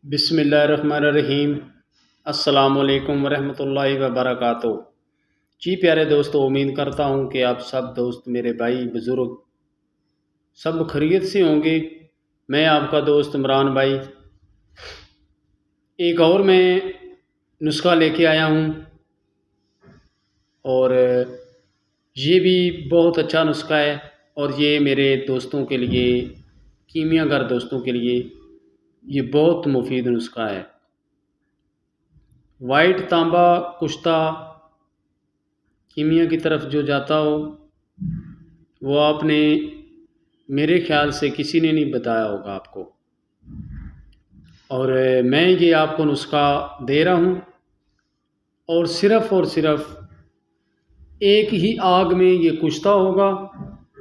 बिस्मिल्लाहिर्रहमानिर्रहीम। अस्सलामुअलैकुम वरहमतुल्लाहि वबरकातुहू। जी प्यारे दोस्तों, उम्मीद करता हूँ कि आप सब दोस्त, मेरे भाई बुज़ुर्ग सब खैरियत से होंगे। मैं आपका दोस्त इमरान भाई एक और मैं नुस्खा लेके आया हूँ और ये भी बहुत अच्छा नुस्खा है और ये मेरे दोस्तों के लिए, कीमियागर दोस्तों के लिए ये बहुत मुफीद नुस्खा है। वाइट तांबा कुश्ता कीमिया की तरफ जो जाता हो वो आपने, मेरे ख्याल से किसी ने नहीं बताया होगा आपको, और मैं ये आपको नुस्खा दे रहा हूँ और सिर्फ़ एक ही आग में ये कुश्ता होगा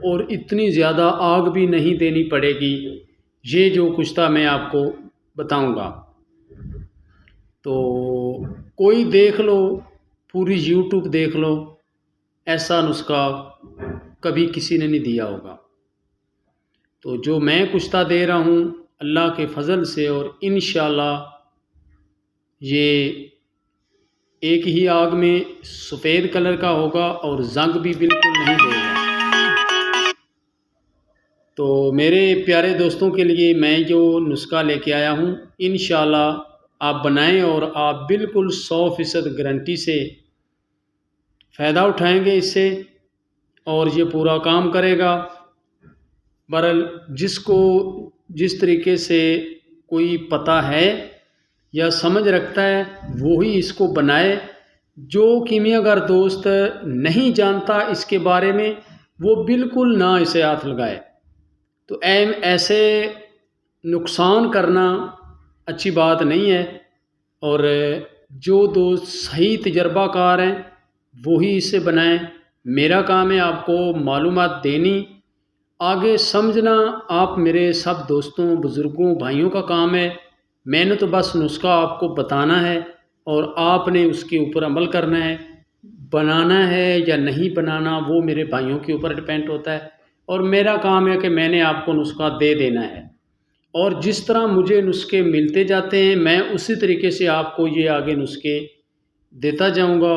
और इतनी ज़्यादा आग भी नहीं देनी पड़ेगी। ये जो कुश्ता मैं आपको बताऊँगा तो कोई देख लो, पूरी यूट्यूब देख लो, ऐसा नुस्खा कभी किसी ने नहीं दिया होगा। तो जो मैं कुश्ता दे रहा हूँ अल्लाह के फ़ज़ल से, और इंशाअल्लाह ये एक ही आग में सफ़ेद कलर का होगा और ज़ंग भी बिल्कुल नहीं देगा। तो मेरे प्यारे दोस्तों के लिए मैं जो नुस्खा लेके आया हूँ इंशाअल्लाह आप बनाएं और आप बिल्कुल 100% गारंटी से फ़ायदा उठाएंगे इससे, और ये पूरा काम करेगा। बहरहाल जिसको जिस तरीके से कोई पता है या समझ रखता है वो ही इसको बनाए। जो कीमियागर दोस्त नहीं जानता इसके बारे में वो बिल्कुल ना इसे हाथ लगाए। तो ऐसे नुकसान करना अच्छी बात नहीं है, और जो दोस्त सही तजर्बाकार हैं वो ही इसे बनाएं। मेरा काम है आपको मालूमात देनी, आगे समझना आप मेरे सब दोस्तों, बुज़ुर्गों, भाइयों का काम है। मैंने तो बस नुस्खा आपको बताना है और आपने उसके ऊपर अमल करना है। बनाना है या नहीं बनाना वो मेरे भाइयों के ऊपर डिपेंड होता है, और मेरा काम है कि मैंने आपको नुस्खा दे देना है। और जिस तरह मुझे नुस्खे मिलते जाते हैं मैं उसी तरीके से आपको ये आगे नुस्खे देता जाऊंगा,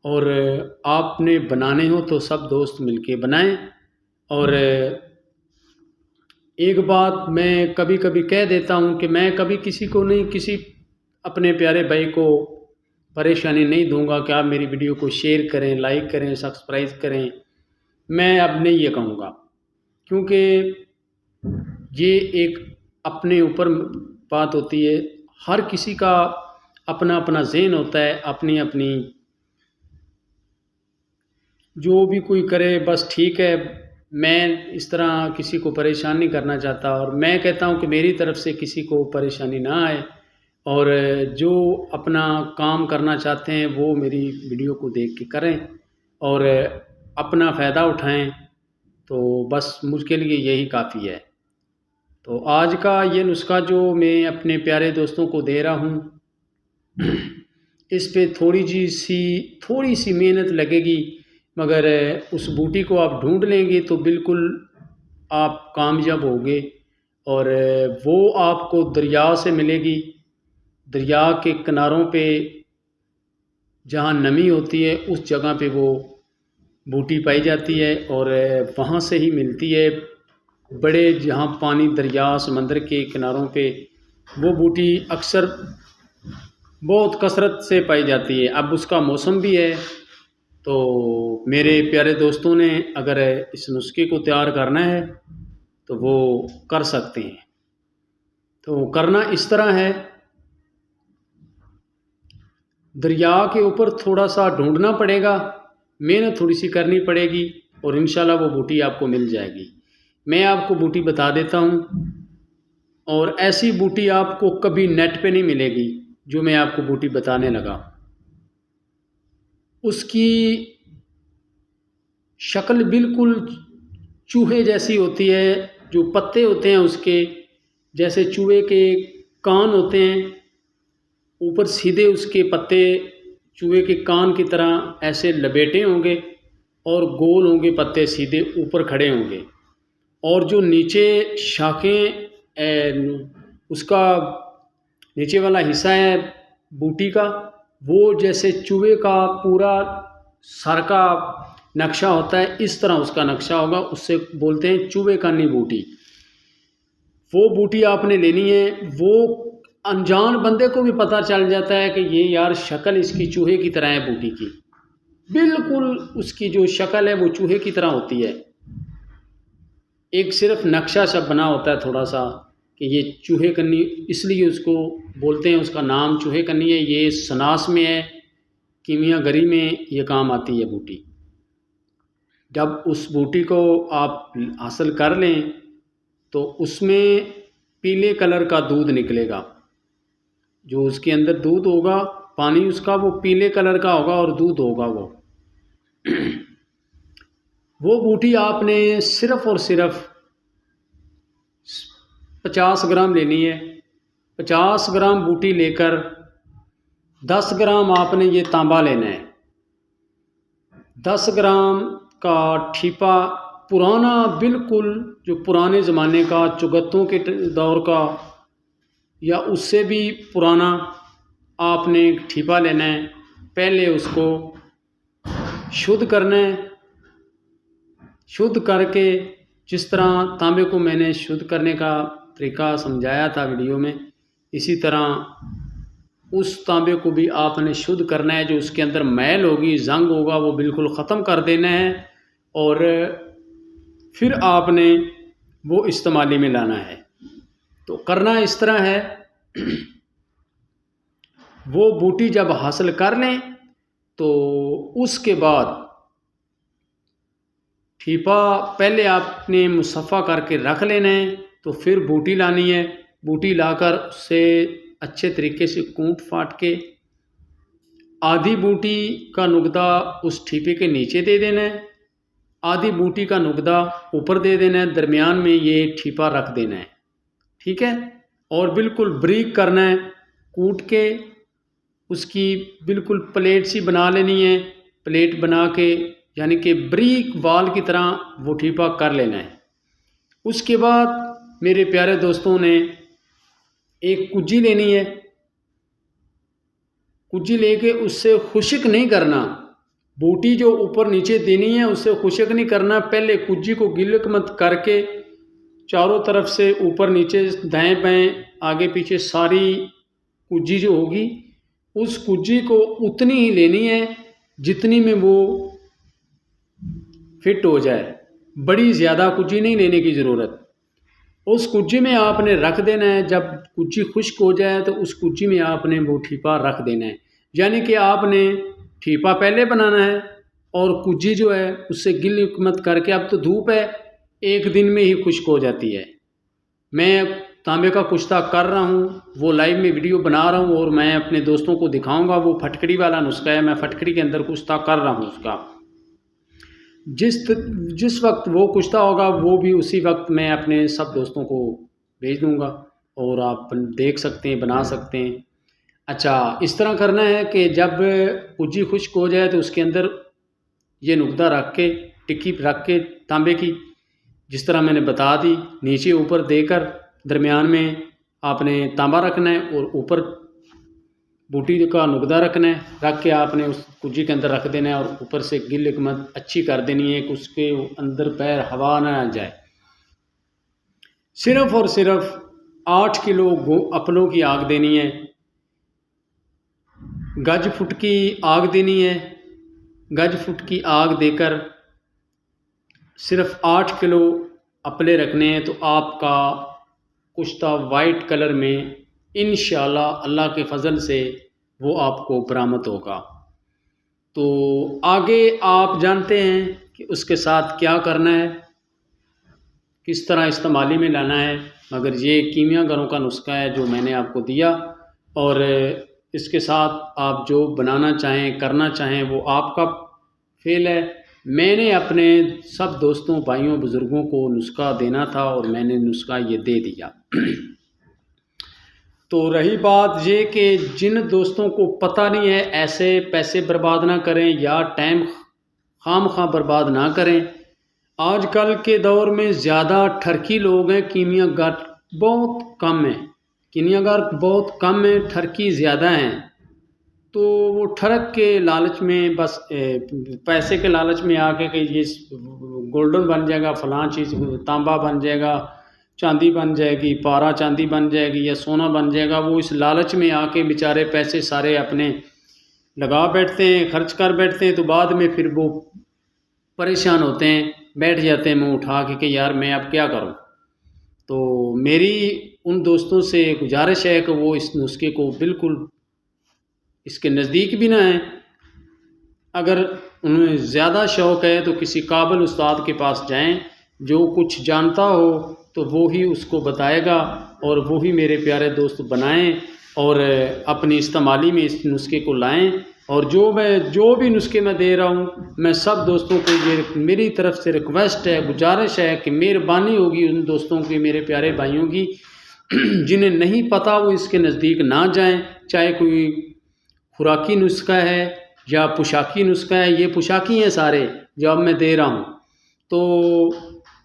और आपने बनाने हो तो सब दोस्त मिलके बनाएं। और एक बात मैं कभी कभी कह देता हूँ कि मैं कभी किसी को नहीं, किसी अपने प्यारे भाई को परेशानी नहीं दूंगा कि आप मेरी वीडियो को शेयर करें, लाइक करें, सब्सक्राइब करें। मैं अब नहीं ये कहूँगा, क्योंकि ये एक अपने ऊपर बात होती है। हर किसी का अपना अपना ज़हन होता है, अपनी अपनी, जो भी कोई करे बस ठीक है। मैं इस तरह किसी को परेशान नहीं करना चाहता, और मैं कहता हूँ कि मेरी तरफ से किसी को परेशानी ना आए, और जो अपना काम करना चाहते हैं वो मेरी वीडियो को देख के करें और अपना फ़ायदा उठाएं। तो बस मुझके लिए यही काफ़ी है। तो आज का ये नुस्खा जो मैं अपने प्यारे दोस्तों को दे रहा हूँ इस पे थोड़ी सी मेहनत लगेगी, मगर उस बूटी को आप ढूंढ लेंगे तो बिल्कुल आप कामयाब होंगे। और वो आपको दरिया से मिलेगी। दरिया के किनारों पे जहाँ नमी होती है उस जगह पे वो बूटी पाई जाती है, और वहाँ से ही मिलती है। बड़े जहाँ पानी, दरिया, समंदर के किनारों पे वो बूटी अक्सर बहुत कसरत से पाई जाती है। अब उसका मौसम भी है, तो मेरे प्यारे दोस्तों ने अगर इस नुस्खे को तैयार करना है तो वो कर सकते हैं। तो करना इस तरह है, दरिया के ऊपर थोड़ा सा ढूंढना पड़ेगा, मेहनत थोड़ी सी करनी पड़ेगी, और इंशाल्लाह वो बूटी आपको मिल जाएगी। मैं आपको बूटी बता देता हूँ, और ऐसी बूटी आपको कभी नेट पे नहीं मिलेगी जो मैं आपको बूटी बताने लगा। उसकी शक्ल बिल्कुल चूहे जैसी होती है, जो पत्ते होते हैं उसके जैसे चूहे के कान होते हैं, ऊपर सीधे उसके पत्ते चूहे के कान की तरह ऐसे लपेटे होंगे, और गोल होंगे पत्ते, सीधे ऊपर खड़े होंगे, और जो नीचे शाखें उसका नीचे वाला हिस्सा है बूटी का, वो जैसे चूहे का पूरा सर का नक्शा होता है, इस तरह उसका नक्शा होगा, उससे बोलते हैं चूहे कानी बूटी। वो बूटी आपने लेनी है। वो अनजान बंदे को भी पता चल जाता है कि ये यार शक्ल इसकी चूहे की तरह है बूटी की, बिल्कुल उसकी जो शक्ल है वो चूहे की तरह होती है। एक सिर्फ नक्शा सा बना होता है थोड़ा सा कि ये चूहे कन्नी, इसलिए उसको बोलते हैं, उसका नाम चूहे कन्नी है। ये सनास में है, कीमियागरी में ये काम आती है बूटी। जब उस बूटी को आप हासिल कर लें तो उसमें पीले कलर का दूध निकलेगा। जो उसके अंदर दूध होगा, पानी उसका वो पीले कलर का होगा और दूध होगा वो बूटी आपने सिर्फ़ और सिर्फ 50 ग्राम लेनी है। 50 ग्राम बूटी लेकर 10 ग्राम आपने ये तांबा लेना है। 10 ग्राम का ठीपा पुराना, बिल्कुल जो पुराने ज़माने का, चुगत्तों के दौर का या उससे भी पुराना आपने एक ठीपा लेना है। पहले उसको शुद्ध करना है। शुद्ध करके, जिस तरह तांबे को मैंने शुद्ध करने का तरीका समझाया था वीडियो में, इसी तरह उस तांबे को भी आपने शुद्ध करना है। जो उसके अंदर मैल होगी, जंग होगा, वो बिल्कुल ख़त्म कर देना है और फिर आपने वो इस्तेमाली में लाना है। तो करना इस तरह है, वो बूटी जब हासिल कर लें तो उसके बाद ठीपा पहले आपने मुसफ़ा करके रख लेना है। तो फिर बूटी लानी है। बूटी लाकर उससे अच्छे तरीके से कूट फाट के आधी बूटी का नुकदा उस ठीपे के नीचे दे देना है, आधी बूटी का नुकदा ऊपर दे देना है, दरमियान में ये ठीपा रख देना है। ठीक है। और बिल्कुल ब्रीक करना है, कूट के उसकी बिल्कुल प्लेट सी बना लेनी है। प्लेट बना के यानी कि ब्रीक बाल की तरह वो ठीपा कर लेना है। उसके बाद मेरे प्यारे दोस्तों ने एक कुज्जी लेनी है। कुज्जी लेके उससे खुश्क नहीं करना, बूटी जो ऊपर नीचे देनी है उससे खुश्क नहीं करना। पहले कुज्जी को गिलक मत करके चारों तरफ से ऊपर नीचे दाएं बाएं आगे पीछे सारी कुज्जी जो होगी, उस कुज्जी को उतनी ही लेनी है जितनी में वो फिट हो जाए। बड़ी ज़्यादा कुज्जी नहीं लेने की ज़रूरत। उस कुज्जी में आपने रख देना है। जब कुज्जी खुश्क हो जाए तो उस कुज्जी में आपने वो ठीपा रख देना है। यानी कि आपने ठीपा पहले बनाना है और कुज्जी जो है उससे गिल मत करके, अब तो धूप है, एक दिन में ही खुश्क हो जाती है। मैं तांबे का कुश्ता कर रहा हूँ, वो लाइव में वीडियो बना रहा हूँ और मैं अपने दोस्तों को दिखाऊंगा। वो फटकड़ी वाला नुस्खा है, मैं फटकड़ी के अंदर कुश्ता कर रहा हूँ उसका। जिस वक्त वो कुश्ता होगा वो भी उसी वक्त मैं अपने सब दोस्तों को भेज दूंगा और आप देख सकते हैं, बना सकते हैं। अच्छा, इस तरह करना है कि जब कुज्जी खुश्क हो जाए तो उसके अंदर ये नुकदा रख के, टिक्की रख के तांबे की, जिस तरह मैंने बता दी, नीचे ऊपर देकर दरमियान में आपने तांबा रखना है और ऊपर बूटी का नुकदा रखना है। रख के आपने उस कुज्जी के अंदर रख देना है और ऊपर से गिल मत अच्छी कर देनी है कि उसके अंदर पैर हवा ना आ जाए। सिर्फ और सिर्फ 8 किलो अपनों की आग देनी है। गज फुट की आग देनी है। गज फुट की आग देकर सिर्फ 8 किलो अपले रखने हैं तो आपका कुश्ता वाइट कलर में इंशाल्लाह अल्लाह के फजल से वो आपको बरामद होगा। तो आगे आप जानते हैं कि उसके साथ क्या करना है, किस तरह इस्तेमाली में लाना है। मगर ये कीमियागरों का नुस्खा है जो मैंने आपको दिया, और इसके साथ आप जो बनाना चाहें, करना चाहें, वो आपका फेल है। मैंने अपने सब दोस्तों, भाइयों, बुज़ुर्गों को नुस्खा देना था और मैंने नुस्खा ये दे दिया। तो रही बात ये कि जिन दोस्तों को पता नहीं है, ऐसे पैसे बर्बाद ना करें या टाइम खामखा बर्बाद ना करें। आजकल के दौर में ज़्यादा ठरकी लोग हैं, कीमियागर बहुत कम हैं। किनियागार बहुत कम है, ठरकी ज़्यादा हैं। तो वो ठरक के लालच में बस पैसे के लालच में आके कि ये गोल्डन बन जाएगा, फलां चीज़ तांबा बन जाएगा, चांदी बन जाएगी, पारा चांदी बन जाएगी या सोना बन जाएगा, वो इस लालच में आके बेचारे पैसे सारे अपने लगा बैठते हैं, खर्च कर बैठते हैं। तो बाद में फिर वो परेशान होते हैं, बैठ जाते हैं मुंह उठा के कि यार मैं अब क्या करूं। तो मेरी उन दोस्तों से गुजारिश है कि वो इस नुस्खे को बिल्कुल इसके नज़दीक भी ना आए। अगर उन्हें ज़्यादा शौक़ है तो किसी काबिल उस्ताद के पास जाएं, जो कुछ जानता हो तो वो ही उसको बताएगा और वो ही मेरे प्यारे दोस्त बनाएं और अपनी इस्तेमाली में इस नुस्खे को लाएं। और जो भी नुस्खे मैं दे रहा हूँ, मैं सब दोस्तों को ये मेरी तरफ से रिक्वेस्ट है, गुजारिश है कि मेहरबानी होगी उन दोस्तों की, मेरे प्यारे भाइयों की, जिन्हें नहीं पता वो इसके नज़दीक ना जाएं। चाहे कोई खुराकी नुस्खा है या पोशाकी नुस्खा है, ये पोशाकी हैं सारे जो अब मैं दे रहा हूँ। तो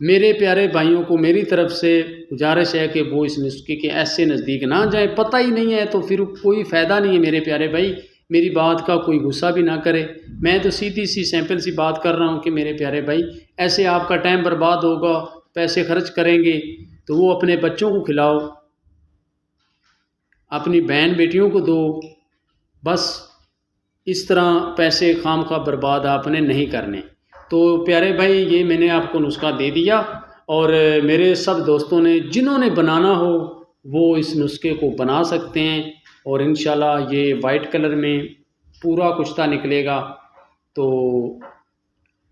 मेरे प्यारे भाइयों को मेरी तरफ से गुजारिश है कि वो इस नुस्खे के ऐसे नज़दीक ना जाए। पता ही नहीं है तो फिर कोई फ़ायदा नहीं है मेरे प्यारे भाई, मेरी बात का कोई गुस्सा भी ना करे। मैं तो सीधी सी सैंपल सी बात कर रहा हूँ कि मेरे प्यारे भाई, ऐसे आपका टाइम बर्बाद होगा, पैसे खर्च करेंगे तो वो अपने बच्चों को खिलाओ, अपनी बहन बेटियों को दो। बस इस तरह पैसे खामखा बर्बाद आपने नहीं करने। तो प्यारे भाई, ये मैंने आपको नुस्खा दे दिया और मेरे सब दोस्तों ने जिन्होंने बनाना हो वो इस नुस्खे को बना सकते हैं और इंशाल्लाह ये वाइट कलर में पूरा कुश्ता निकलेगा। तो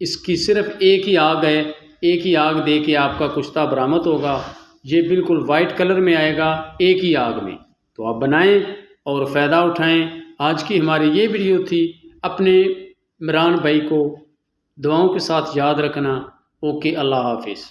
इसकी सिर्फ एक ही आग है, एक ही आग दे के आपका कुश्ता बरामद होगा। ये बिल्कुल वाइट कलर में आएगा एक ही आग में। तो आप बनाएं और फ़ायदा उठाएं। आज की हमारी ये वीडियो थी। अपने इमरान भाई को दुआओं के साथ याद रखना। ओके, अल्लाह हाफिज़।